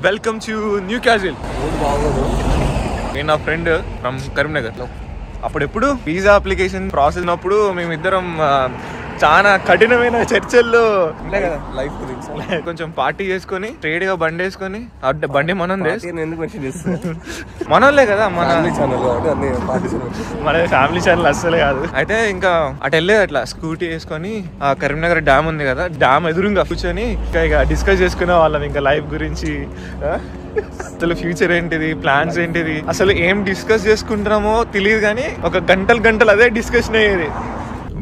Welcome to new castle. నేను నా friend from Karimnagar. అప్పుడెప్పుడు వీసా అప్లికేషన్ ప్రాసెస్ ఉన్నప్పుడు మేమిద్దరం చాలా కఠినమైన చర్చల్లో ఉండే కదా లైఫ్ గురించి. కొంచెం పార్టీ చేసుకొని స్ట్రేట్ గా బండి వేసుకొని బండి మనం మనోళ్ళే కదా మన ఫ్యామిలీ ఛానల్ అస్సలే కాదు. అయితే ఇంకా అటు వెళ్ళేది అట్లా స్కూటీ వేసుకొని ఆ కరీంనగర్ డ్యామ్ ఉంది కదా, డ్యామ్ ఎదురుగా కూర్చొని ఇక డిస్కస్ చేసుకునే వాళ్ళం ఇంకా లైఫ్ గురించి. అసలు ఫ్యూచర్ ఏంటిది, ప్లాన్స్ ఏంటిది, అసలు ఏం డిస్కస్ చేసుకుంటున్నామో తెలియదు కానీ ఒక గంటలు అదే డిస్కషన్ అయ్యేది.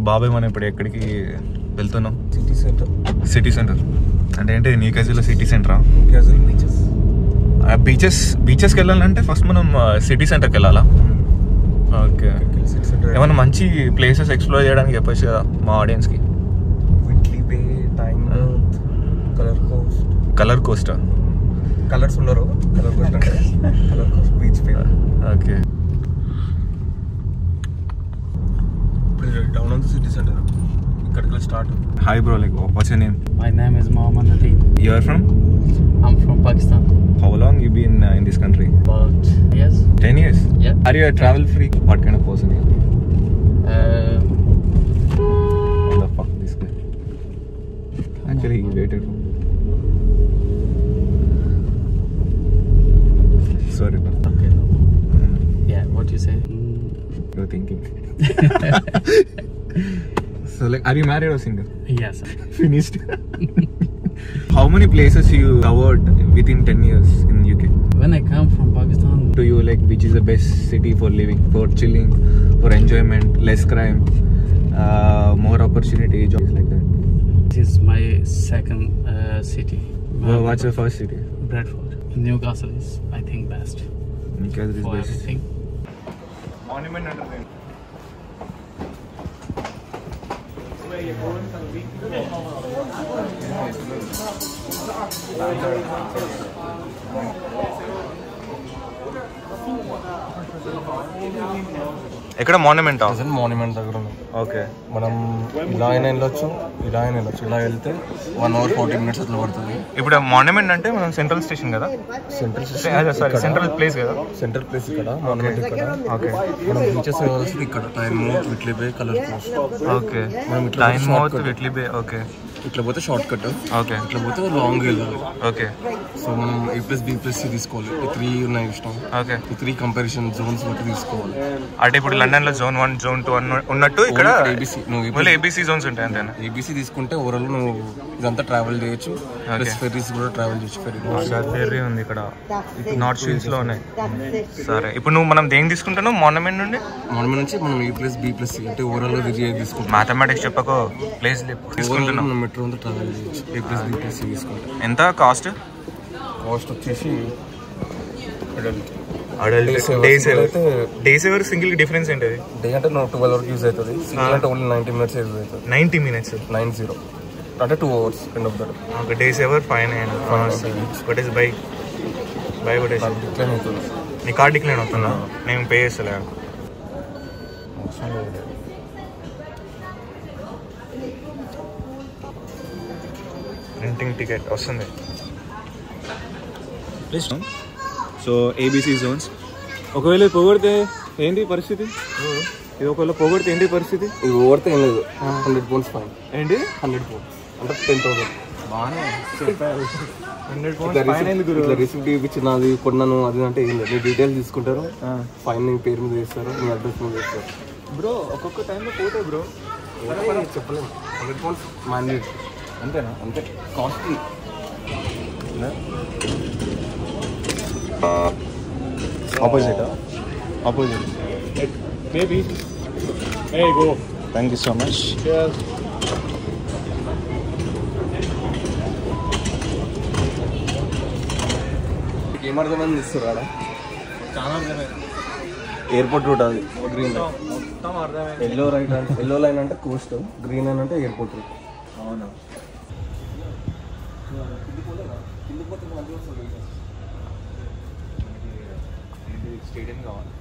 బాబాయ్ మనం ఇప్పుడు ఎక్కడికి వెళ్తున్నాం? సిటీ సెంటర్ అంటే ఏంటి? New క్యాజిల్లో city సెంటరా? బీచెస్కి వెళ్ళాలంటే ఫస్ట్ మనం సిటీ సెంటర్కి వెళ్ళాలా? ఓకే. ఏమన్నా మంచి ప్లేసెస్ ఎక్స్ప్లోర్ చేయడానికి చెప్పచ్చు కదా మా ఆడియన్స్కి. కలర్ కోస్టా? కలర్స్ ఉండరు, కలర్ కోస్ట్ అంటే కలర్ కోస్ట్ బీచ్ పేరు. Okay. Down on the city center. Ikkadiki start. Hi bro, like what's your name? My name is Mohammed Nadeem. You are from? I'm from Pakistan. How long you been in this country? About 10 years. 10 years? Yeah. Are you a travel freak? What kind of person are you? What the fuck this guy? Actually he waited for me. Sorry bro. Okay. Yeah, what you say? You're thinking. So like, are you married or single? Yes. Finished. How many places you covered within 10 years in UK? When I come from Pakistan, To you, like, which is the best city for living, for chilling, for enjoyment, less crime, more opportunity, jobs like that? this is my second city. Well, what's your first city? Bradford. Newcastle is, I think, best Newcastle is for best. everything. Monument under there. ఎక్కడ monument? Monument దగ్గర ఉన్నాం. Okay. మనం ఇలా అయినా వెళ్ళొచ్చు, ఇలా వెళ్తే 1 hour 40 minutes అట్లా పడుతుంది. ఇప్పుడు మాన్యుమెంట్ అంటే మనం సెంట్రల్ స్టేషన్ కదా? సారీ సెంట్రల్ ప్లేస్ కదా? సెంట్రల్ ప్లేస్ ఇక్కడ, మాన్యుమెంట్ ఇక్కడ. ఓకే. మనం బీచెస్ వెళ్ళాల్సింది ఇక్కడ టైమ్ మౌత్, విట్లీ బే, కలర్ కోస్ట్. ఓకే. మనం ఇట్లా టైమ్ మౌత్, విట్లీ బే. ఓకే. ఇట్లా పోతే షార్ట్ కట్, ఓకే. ఇట్లా పోతే లాంగ్ వెళ్ళాలి. ఓకే. సో మనం A+B+C తీసుకోవాలి. ఈ 3 ఉన్నాయి ఇష్టం. ఓకే. ఈ 3 కంపారిజన్ జోన్స్ బట్టి తీసుకోవాలి. అంటే ఇప్పుడు లండన్ లో జోన్ 1, జోన్ 2 ఉన్నట్టు ఇక్కడ ఏబీసీ జోన్స్ ఉంటాయి అంతేనా? ఏబీసీ తీసుకుంటే ఓవరాల్ నువ్వు ఇదంతా ట్రావెల్ చేయొచ్చు, ప్లస్ ఫెర్రీస్ కూడా ట్రావెల్ చేయొచ్చు. ఫెర్రీ ఉంది ఇక్కడ, నార్త్ షీల్స్ లో ఉన్నాయి. సరే, ఇప్పుడు నువ్వు మనం దేని తీసుకుంటున్నావు? మాన్యుమెంట్ నుండి నుంచి మనం A+B+C అంటే ఓవరాల్ గా తీసుకుంటాం. మ్యాథమెటిక్స్ చెప్పకు, ప్లేస్ తీసుకుంటున్నాం. మనం మెట్రో అంతా ట్రావెల్ చేయొచ్చు A+B+C తీసుకుంటాం. ఎంత కాస్ట్ వచ్చేసి డే సేవర్ సింగిల్ డిఫరెన్స్ ఏంటది? డే అంటే 12 వరకు యూజ్ అవుతుంది, సింగిల్ అంటే ఓన్లీ 90 minutes యూజ్ అవుతుంది. 90 minutes 90 అంటే 2 hours end of the day. Okay. Day saver fine. What is by quotation? Decline అవుతుంది. నీ కార్డ్ డిక్లైన్ అవుతుందా? నేను పే చేస్తలే. రెంటింగ్ టికెట్ వస్తుంది. సో ఏబీసీ జోన్స్ ఒకవేళ పొగడితే ఏంటి పరిస్థితి? ఇది ఒకవేళ పొగడితే ఏంటి పరిస్థితి? ఇది ఓడితే ఏం లేదు, 100 pounds ఫైన్. ఏంటి 100 pounds అంటే 10,000. బాగానే చెప్పారు. 100 pounds ఫైన్ ఎందుకు? ఇట్లా రిసిప్ట్ ఇప్పించిన అది కొన్నాను అది అంటే ఏం లేదు, నీ డీటెయిల్స్ తీసుకుంటారు, ఫైన్ నీ పేరు మీద వేస్తారు, నీ అడ్రస్ మీద వేస్తారు. బ్రో ఒక్కొక్క టైంలో పోతాయి బ్రో, చెప్పలేము. 100 pounds మ్యాండేట్ అంతేనా? అంతే costly. Opposite maybe. Hey, go. Thank you so much. Cheers. ఏమర్థమైంది ఇస్తారు చాలా అర్థమైంది. ఎయిర్పోర్ట్ రూట్ అది గ్రీన్ లైన్, మొత్తం అర్థమైంది. ఎల్లో రైట్ అంటే ఎల్లో లైన్ అంటే కోస్ట్, గ్రీన్ లైన్ అంటే ఎయిర్పోర్ట్ రూట్. అవునా? స్టేడియం కావాలి.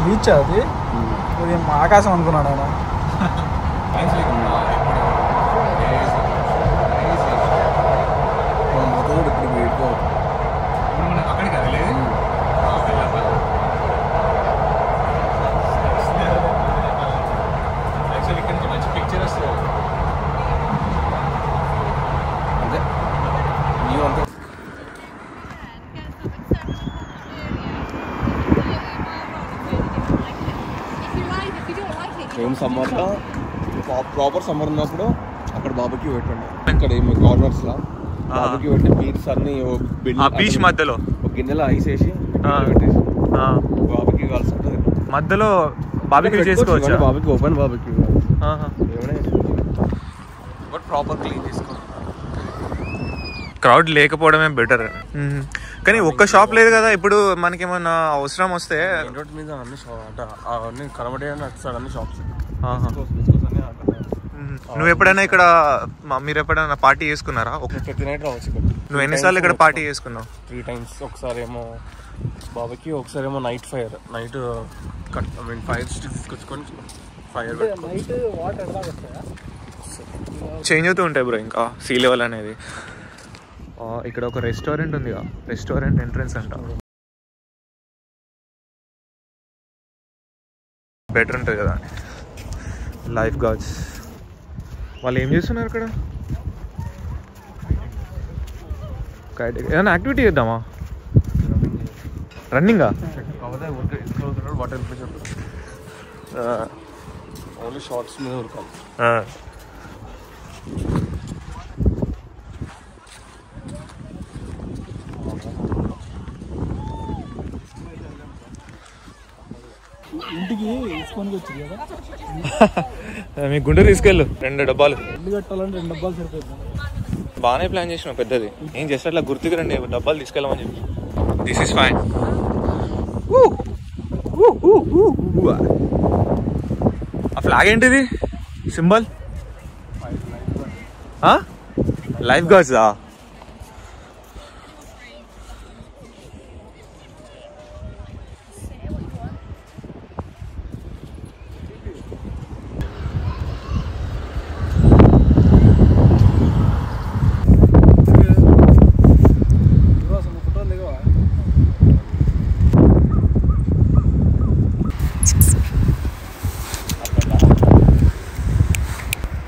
బీచ్ అది ఆకాశం అనుకున్నాడు ఆయన. మేము సమ్మర్లో ప్రాపర్ సమ్మర్ ఉన్నప్పుడు అక్కడ బాబుకి పెట్టండి. ఇక్కడ కార్నర్స్ లా బాబుకి పెట్టి బీచ్ అన్ని బీచ్ మధ్యలో ఒక గిన్నెలో ఐస్ వేసి పెట్టేసి బాబుకి కావాల్సి ఉంటుంది. మధ్యలో బాబుకి చేసుకోవచ్చు. బాబుకి ఓపెన్ బాబుకి బట్ ప్రాపర్ క్లీన్ చేసుకోవాలి. క్రౌడ్ లేకపోవడమే బెటర్. కానీ ఒక్క షాప్ లేదు కదా. ఇప్పుడు మనకేమన్నా అవసరం వస్తే రోడ్ మీద అన్ని కనబడే అన్ని షాప్స్. నువ్వు ఎప్పుడైనా ఇక్కడ మీరు ఎప్పుడైనా పార్టీ చేసుకున్నారా? ప్రతి నైట్ రావచ్చు. నువ్వు ఎన్నిసార్లు ఇక్కడ పార్టీ చేసుకున్నావు? 3 times. ఒకసారి ఏమో బాబాకి, ఒకసారి ఏమో night fire, night fire sticks తీసుకొచ్చుకొని ఫైర్ చేంజ్ అవుతూ ఉంటాయి బ్రో. ఇంకా సీ లెవెల్ అనేది. ఇక్కడ ఒక రెస్టారెంట్ ఉంది, రెస్టారెంట్ ఎంట్రన్స్ అంట. బెటర్ ఉంటుంది కదా. లైఫ్ గార్డ్స్ వాళ్ళు ఏం చేస్తున్నారు ఇక్కడ? ఏదైనా యాక్టివిటీ చేద్దామా? రన్నింగా? ఓన్లీ షార్ట్స్ మీద ఉరకాలి. ఇంటికి తీసుకొని వచ్చింది కదా. మీ గుండె తీసుకెళ్ళు. 2 డబ్బాలు ఇల్లు కట్టాలంటే 2 డబ్బాలు సరిపోతుంది. బాగానే ప్లాన్ చేసినావు పెద్దది. ఏం చేస్తే అట్లా గుర్తుకు 2 డబ్బాలు తీసుకెళ్ళమని చెప్పి. This is fine. ఆ ఫ్లాగ్ ఏంటిది? Symbol life guards.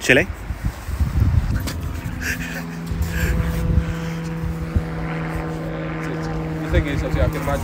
चले आखिर मैच